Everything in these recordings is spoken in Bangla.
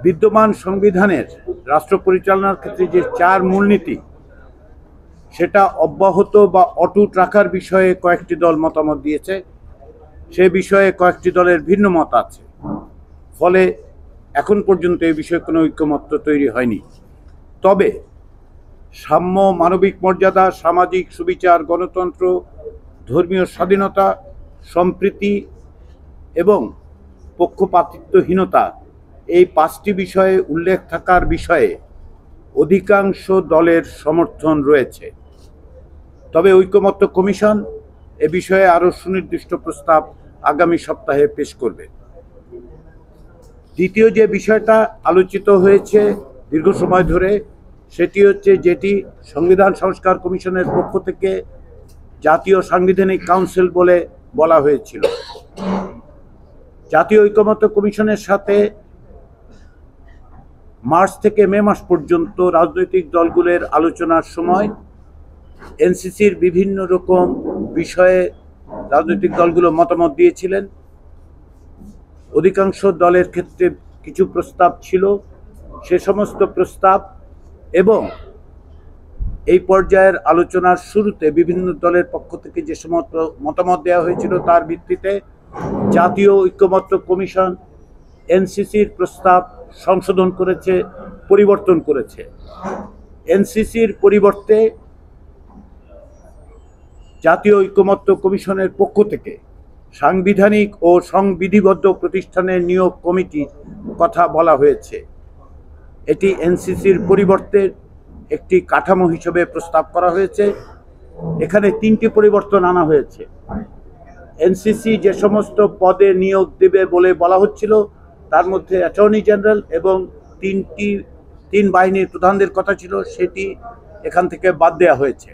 বিদ্যমান সংবিধানের রাষ্ট্র পরিচালনার ক্ষেত্রে যে 4 মূলনীতি সেটা অব্যাহত বা অটুট রাখার বিষয়ে কয়েকটি দল মতামত দিয়েছে। সে বিষয়ে কয়েকটি দলের ভিন্ন মত আছে, ফলে এখন পর্যন্ত এই বিষয়ে কোনো ঐক্যমত্য তৈরি হয়নি। তবে সাম্য, মানবিক মর্যাদা, সামাজিক সুবিচার, গণতন্ত্র, ধর্মীয় স্বাধীনতা, সম্প্রীতি এবং পক্ষপাতিত্বহীনতা, এই 5টি বিষয়ে উল্লেখ থাকার বিষয়ে অধিকাংশ দলের সমর্থন রয়েছে। তবে ঐকমত্য কমিশন এ বিষয়ে আরও সুনির্দিষ্ট প্রস্তাব আগামী সপ্তাহে পেশ করবে। দ্বিতীয় যে বিষয়টা আলোচিত হয়েছে দীর্ঘ সময় ধরে, সেটি হচ্ছে যেটি সংবিধান সংস্কার কমিশনের পক্ষ থেকে জাতীয় সাংবিধানিক কাউন্সিল বলে বলা হয়েছিল। জাতীয় ঐকমত্য কমিশনের সাথে মার্চ থেকে মে মাস পর্যন্ত রাজনৈতিক দলগুলোর আলোচনার সময় এনসিসির বিভিন্ন রকম বিষয়ে রাজনৈতিক দলগুলো মতামত দিয়েছিলেন। অধিকাংশ দলের ক্ষেত্রে কিছু প্রস্তাব ছিল, সে সমস্ত প্রস্তাব এবং এই পর্যায়ের আলোচনার শুরুতে বিভিন্ন দলের পক্ষ থেকে যে সমস্ত মতামত দেওয়া হয়েছিল তার ভিত্তিতে জাতীয় ঐকমত্য কমিশন এনসিসির প্রস্তাব সংশোধন করেছে, পরিবর্তন করেছে। এনসিসির পরিবর্তে জাতীয় ঐকমত্য কমিশনের পক্ষ থেকে সাংবিধানিক ও সংবিধিবদ্ধ প্রতিষ্ঠানের নিয়োগ কমিটির কথা বলা হয়েছে। এটি এনসিসির পরিবর্তে একটি কাঠামো হিসেবে প্রস্তাব করা হয়েছে। এখানে 3টি পরিবর্তন আনা হয়েছে। এনসিসি যে সমস্ত পদে নিয়োগ দেবে বলে বলা হচ্ছিল তার মধ্যে অ্যাটর্নি জেনারেল এবং 3 বাহিনীর প্রধানদের কথা ছিল, সেটি এখান থেকে বাদ দেওয়া হয়েছে।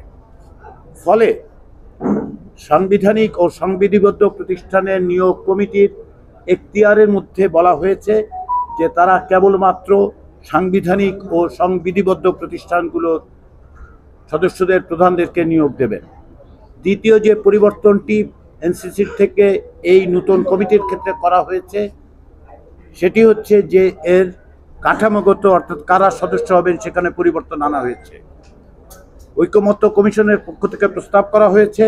ফলে সাংবিধানিক ও সংবিধিবদ্ধ প্রতিষ্ঠানের নিয়োগ কমিটির এখতিয়ারের মধ্যে বলা হয়েছে যে তারা কেবলমাত্র সাংবিধানিক ও সংবিধিবদ্ধ প্রতিষ্ঠানগুলোর সদস্যদের প্রধানদেরকে নিয়োগ দেবেন। দ্বিতীয় যে পরিবর্তনটি এনসিসির থেকে এই নতুন কমিটির ক্ষেত্রে করা হয়েছে সেটি হচ্ছে যে এর কাঠামোগত, অর্থাৎ কারা সদস্য হবেন সেখানে পরিবর্তন আনা হয়েছে। ঐকমত্য কমিশনের পক্ষ থেকে প্রস্তাব করা হয়েছে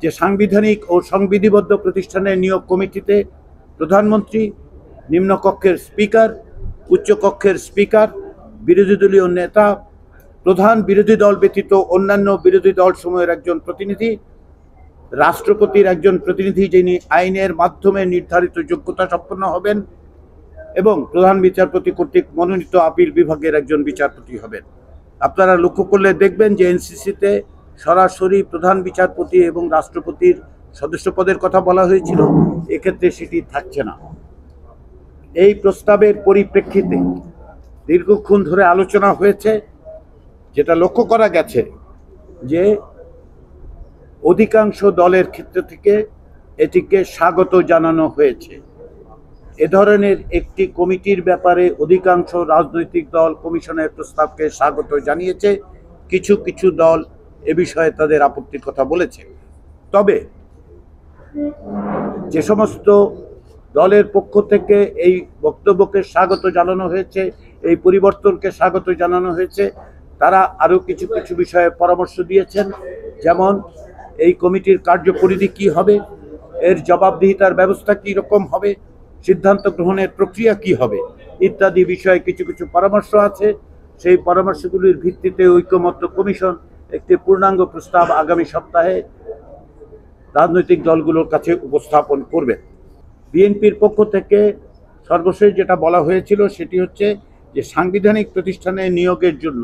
যে সাংবিধানিক ও সংবিধিবদ্ধ প্রতিষ্ঠানের নিয়োগ কমিটিতে প্রধানমন্ত্রী, নিম্নকক্ষের স্পিকার, উচ্চকক্ষের স্পিকার, বিরোধী দলীয় নেতা, প্রধান বিরোধী দল ব্যতীত অন্যান্য বিরোধী দলসমূহের একজন প্রতিনিধি, রাষ্ট্রপতির একজন প্রতিনিধি যিনি আইনের মাধ্যমে নির্ধারিত যোগ্যতা সম্পন্ন হবেন এবং প্রধান বিচারপতি কর্তৃক মনোনীত আপিল বিভাগের একজন বিচারপতি হবেন। আপনারা লক্ষ্য করলে দেখবেন যে এনসিসিতে সরাসরি প্রধান বিচারপতি এবং রাষ্ট্রপতির সদস্য পদের কথা বলা হয়েছিল, এক্ষেত্রে সেটি থাকছে না। এই প্রস্তাবের পরিপ্রেক্ষিতে দীর্ঘক্ষণ ধরে আলোচনা হয়েছে, যেটা লক্ষ্য করা গেছে যে অধিকাংশ দলের ক্ষেত্র থেকে এটিকে স্বাগত জানানো হয়েছে। এ ধরনের একটি কমিটির ব্যাপারে অধিকাংশ রাজনৈতিক দল কমিশনের প্রস্তাবকে স্বাগত জানিয়েছে। কিছু কিছু দল এ বিষয়ে তাদের আপত্তির কথা বলেছে। তবে যে সমস্ত দলের পক্ষ থেকে এই বক্তব্যকে স্বাগত জানানো হয়েছে, এই পরিবর্তনকে স্বাগত জানানো হয়েছে, তারা আরও কিছু কিছু বিষয়ে পরামর্শ দিয়েছেন। যেমন এই কমিটির কার্যপরিধি কী হবে, এর জবাবদিহিতার ব্যবস্থা কী রকম হবে, সিদ্ধান্ত গ্রহণের প্রক্রিয়া কি হবে ইত্যাদি বিষয়ে কিছু কিছু পরামর্শ আছে। সেই পরামর্শগুলির ভিত্তিতে ঐকমত্য কমিশন একটি পূর্ণাঙ্গ প্রস্তাব আগামী সপ্তাহে রাজনৈতিক দলগুলোর কাছে উপস্থাপন করবে। বিএনপির পক্ষ থেকে সর্বশেষ যেটা বলা হয়েছিল সেটি হচ্ছে যে সাংবিধানিক প্রতিষ্ঠানে নিয়োগের জন্য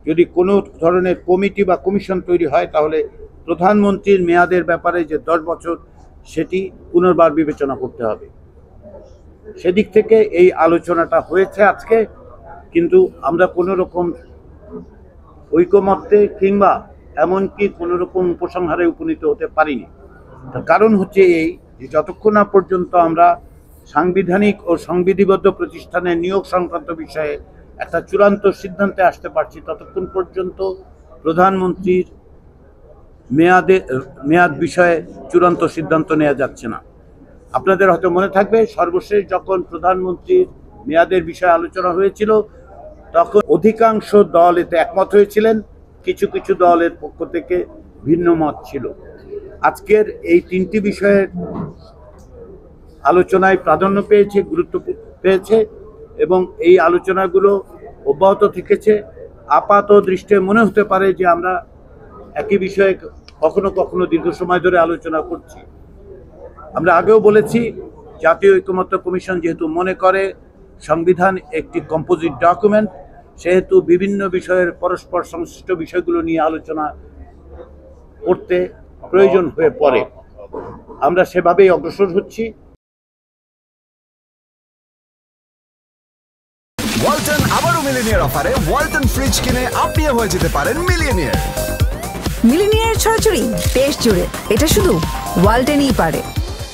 যদি কোনো ধরনের কমিটি বা কমিশন তৈরি হয় তাহলে প্রধানমন্ত্রীর মেয়াদের ব্যাপারে যে 10 বছর সেটি পুনর্বার বিবেচনা করতে হবে। সেদিক থেকে এই আলোচনাটা হয়েছে আজকে, কিন্তু আমরা কোনো রকম ঐকমত্যে কিংবা এমনকি কোনো রকম উপসংহারে উপনীত হতে পারিনি। তার কারণ হচ্ছে এই যে যতক্ষণ না পর্যন্ত আমরা সাংবিধানিক ও সংবিধিবদ্ধ প্রতিষ্ঠানের নিয়োগ সংক্রান্ত বিষয়ে একটা চূড়ান্ত সিদ্ধান্তে আসতে পারছি, ততক্ষণ পর্যন্ত প্রধানমন্ত্রীর মেয়াদ বিষয়ে চূড়ান্ত সিদ্ধান্ত নেওয়া যাচ্ছে না। আপনাদের হয়তো মনে থাকবে সর্বশেষ যখন প্রধানমন্ত্রীর মেয়াদের বিষয়ে আলোচনা হয়েছিল, তখন অধিকাংশ দল এতে একমত হয়েছিলেন, কিছু কিছু দলের পক্ষ থেকে ভিন্ন মত ছিল। আজকের এই তিনটি বিষয়ের আলোচনায় প্রাধান্য পেয়েছে, গুরুত্ব পেয়েছে এবং এই আলোচনাগুলো অব্যাহত থেকেছে। আপাত দৃষ্টিতে মনে হতে পারে যে আমরা একই বিষয়ে কখনো কখনো দীর্ঘ সময় ধরে আলোচনা করছি। আমরা আগেও বলেছি, জাতীয় ঐকমত্য কমিশন যেহেতু মনে করে সংবিধান একটি কম্পোজিট ডকুমেন্ট, সেহেতু বিভিন্ন বিষয়ের পরস্পর সংশ্লিষ্ট বিষয়গুলো নিয়ে আলোচনা করতে প্রয়োজন হয়ে পড়ে। আমরা সেভাবেই অগ্রসর হচ্ছি। ওয়ালটন আবারও মিলিনিয়ার অফারে ওয়ালটন ফ্রিজ কিনে আপনিও হয়ে যেতে পারেন মিলিয়নিয়ার। মিলিনিয়ার ছড়াছড়ি দেশ জুড়ে, এটা শুধু ওয়ালটেনই পারে।